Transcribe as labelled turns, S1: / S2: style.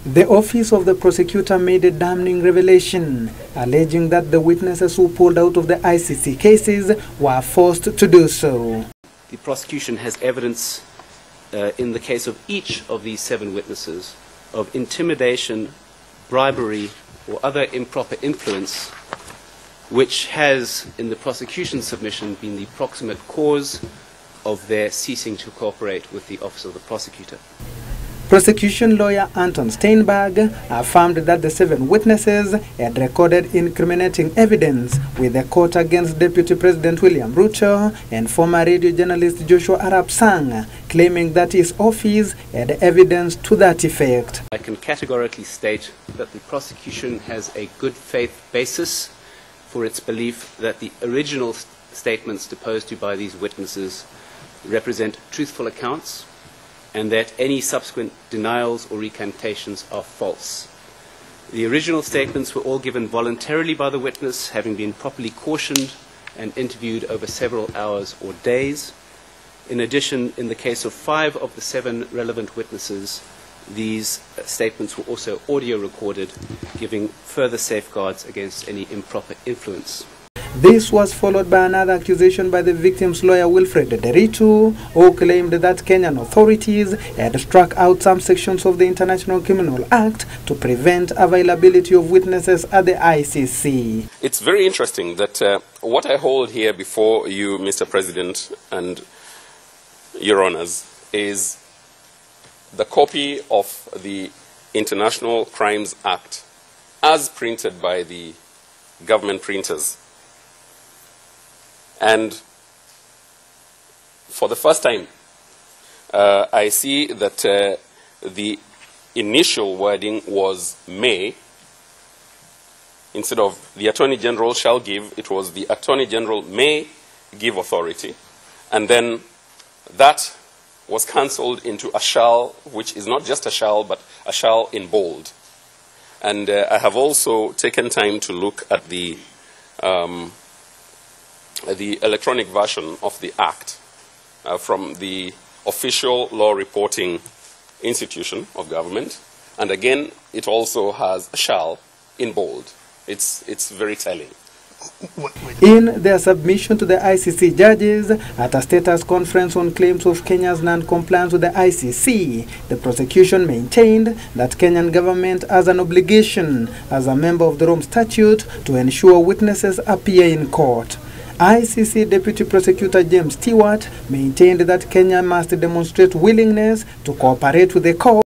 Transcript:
S1: The office of the prosecutor made a damning revelation, alleging that the witnesses who pulled out of the ICC cases were forced to do so.
S2: The prosecution has evidence in the case of each of these 7 witnesses of intimidation, bribery, or other improper influence, which has, in the prosecution submission, been the proximate cause of their ceasing to cooperate with the office of the prosecutor.
S1: Prosecution lawyer AntonSteynberg affirmed that the 7 witnesses had recorded incriminating evidence with the court against Deputy President William Ruto and former radio journalist Joshua Arap Sang, claiming that his office had evidence to that effect.
S2: I can categorically state that the prosecution has a good faith basis for its belief that the original statements deposed to by these witnesses represent truthful accounts, and that any subsequent denials or recantations are false. The original statements were all given voluntarily by the witness, having been properly cautioned and interviewed over several hours or days. In addition, in the case of 5 of the 7 relevant witnesses, these statements were also audio recorded, giving further safeguards against any improper influence.
S1: This was followed by another accusation by the victim's lawyer Wilfred Ruto, who claimed that Kenyan authorities had struck out some sections of the International Criminal Act to prevent availability of witnesses at the ICC.
S3: It's very interesting that what I hold here before you, Mr. President, and Your Honors, is the copy of the International Crimes Act as printed by the government printers. And for the first time, I see that the initial wording was may. Instead of the Attorney General shall give, it was the Attorney General may give authority. And then that was cancelled into a shall, which is not just a shall, but a shall in bold. And I have also taken time to look at the electronic version of the Act from the official law reporting institution of government. And again, it also has a shall in bold. It's very telling.
S1: In their submission to the ICC judges at a status conference on claims of Kenya's non-compliance with the ICC, the prosecution maintained that Kenyan government has an obligation as a member of the Rome Statute to ensure witnesses appear in court. ICC Deputy Prosecutor James Stewart maintained that Kenya must demonstrate willingness to cooperate with the court